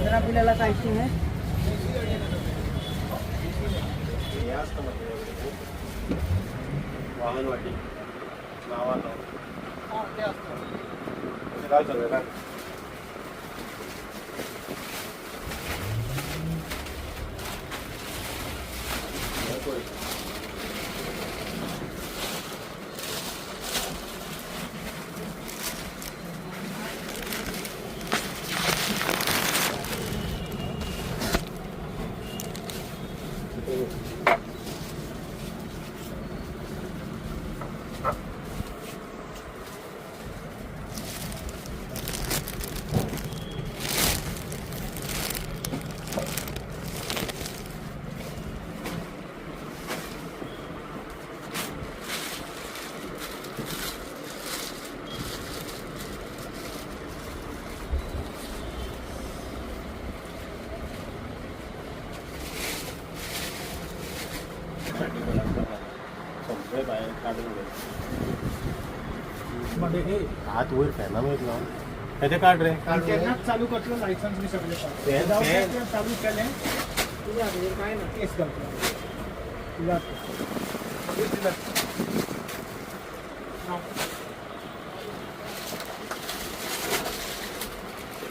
आपल्याला कायची आहे वाहन वाटी नावाला काय चालू आहे हात वर फॅना मिळतो त्याचे काढ रे चालू करतो लायसन्स मी सगळे चालू केले काय ना केस करतो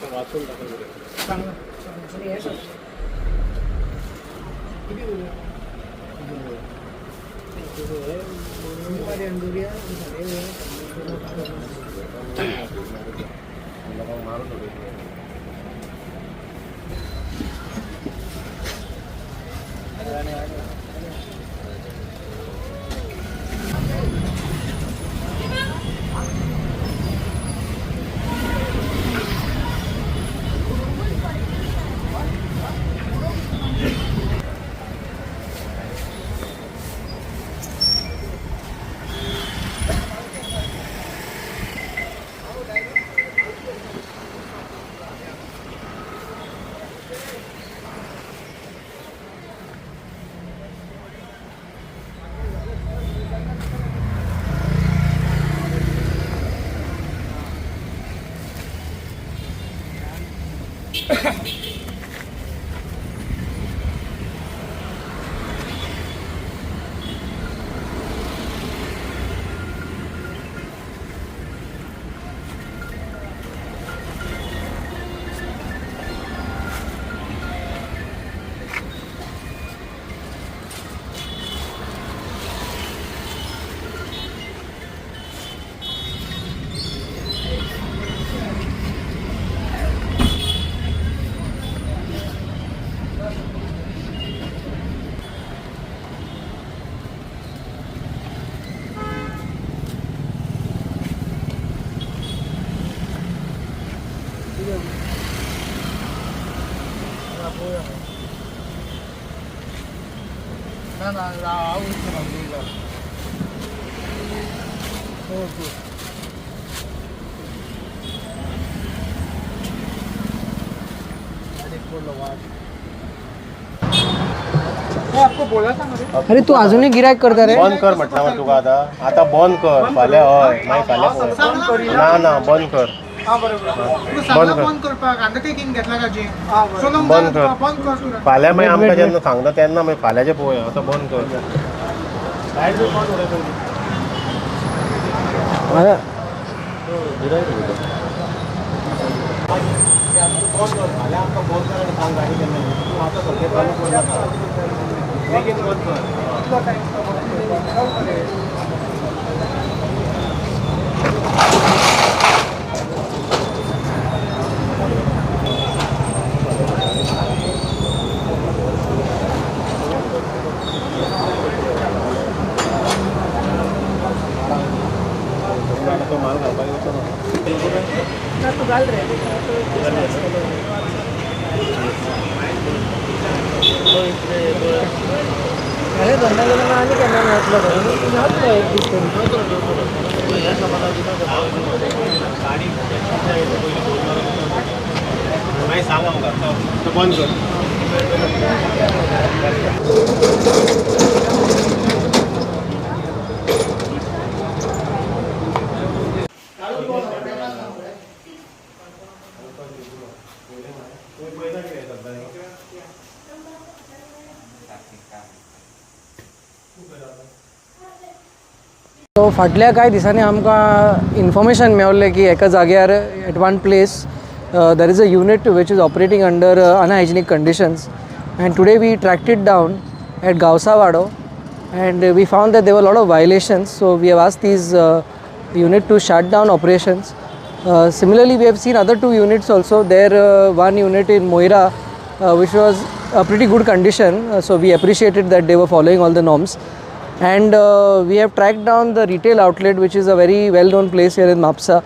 वाचून टाकलं चांगलं मारून आपको बोला था ना अरे तू अजूनही गिरायक करता रे बंद कर म्हटलं तुका आता बंद कर फाल्या हय मागीर फाल्या ना ना बंद कर बंद करपाक अंडरटेकिंग घेतला का जी बंद कर बंद कर फाल्यां मागीर आमकां जेन्ना सांगता तेन्ना मागीर फाल्यांचें पळोवया आतां बंद कर लायट बी बंद उडयता फाल्यां आमकां बंद कर सांग गाडी केन्ना तूं आतां सद्या चालू करनाका बेगीन बंद कर घाल रहे हैं अरे दोनों आने का नाम नाही सांगा मग आता बंद कर तो फाटल्या कांय दिसांनी आमकां इन्फॉर्मेशन मेळ्ळें की एका जाग्यार at one place there is a unit which is operating under unhygienic conditions, and today we tracked it down at Gausawado, and we found that there were a lot of violations. So we have asked these unit to shut down operations. Similarly, we have seen other two units also. There one unit in Moira which was a pretty good condition, so we appreciated that they were following all the norms. And we have tracked down the retail outlet, which is a very well known place here in Mapsa,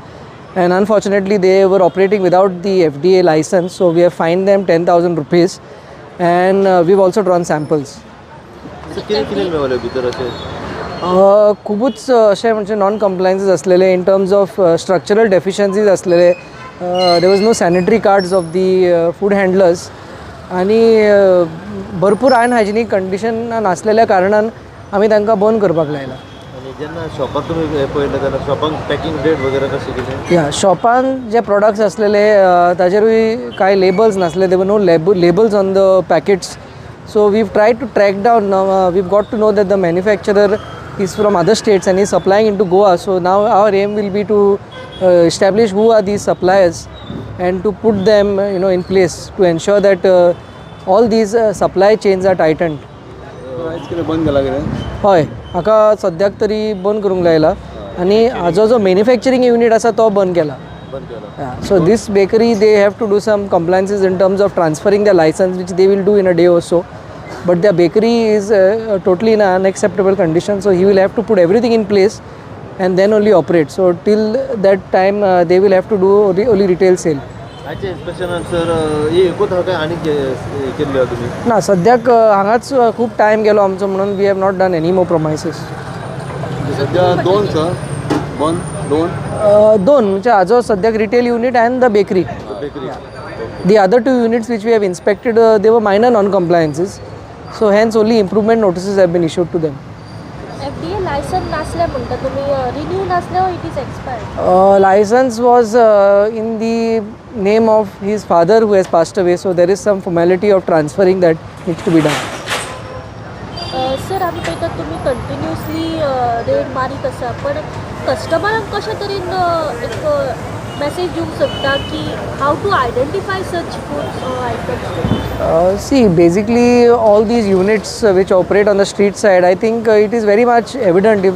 and unfortunately they were operating without the FDA license, so we have fined them 10,000 rupees, and we've also drawn samples. खूपच असे म्हणजे non compliances असलेले in terms of structural deficiencies असलेले. There was no sanitary cards of the food handlers आणि भरपूर unhygienic condition नासलेल्या कारणान आमी तांकां बंद करपाक लायला. आणि जेन्ना शॉपार तुम्ही पळयलें जाल्यार शॉपाक पॅकींग डेट वगैरे कशी कितें? या शॉपान जे प्रोडक्ट्स असलेले ताजेरूय कांय लेबल्स नासले. There no labels on the packets. So we've try to track down. We've got to know that the manufacturer is from other states and is supplying into Goa. So now our aim will be to establish who are these suppliers and to put them in place to ensure that all these supply chains are tightened. बंद केला कितें? हय, म्हाका सद्याक तरी बंद करूंक लायला आनी हाजो जो मॅन्युफॅक्चरींग युनीट आसा तो बंद केला. So this bakery, they have to do some compliances in terms of transferring their license, which they will do in a day or so. But their bakery is totally in an unacceptable condition, so he will have to put everything in place and then only operate. So till that time they will have to do only retail sale. आयच्या इन्स्पेक्शनान sir ही एकूच हा काय आनी केल्ली तुमी? ना, सद्याक हांगाच खूब टायम गेलो आमचो म्हणून we have not done any more promises. सद्या दोन सर बंद दोन म्हणजे हाजो सद्याक retail unit and the bakery. The other two units which we have inspected, they were minor non-compliances. So hence only improvement notices have been issued to them. FDA license nasle म्हणटा तुमी renew nasle or it is expired? License was in the name of his father who has passed away, so there is some formality of transferring that needs to be done. Sir आमी पळयता तुमी continuously red मारीत आसा, पण कस्टमरांक कशे तरेन एक message दिवंक सोदता की how to identify such food items? See, basically all these units which operate on the street side, I think it is very much evident. If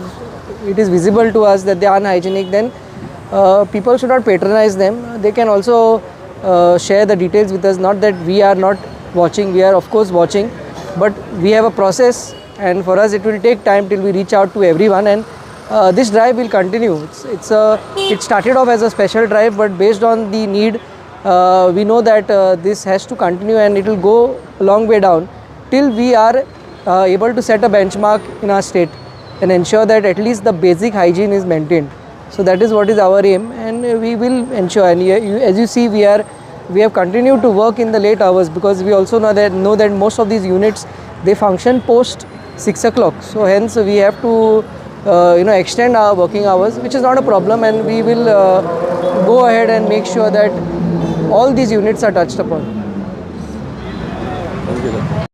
it is visible to us that they are unhygienic, then people should not patronize them. They can also share the details with us. Not that we are not watching, we are of course watching, but we have a process, and for us it will take time till we reach out to everyone, and this drive will continue. It started off as a special drive, but based on the need, we know that this has to continue, and it will go a long way down till we are able to set a benchmark in our state and ensure that at least the basic hygiene is maintained. So that is what is our aim, and we will ensure. And as you see, we have continued to work in the late hours, because we also know that most of these units, they function post 6 o'clock. So hence we have to extend our working hours, which is not a problem, and we will go ahead and make sure that all these units are touched upon. Thank you.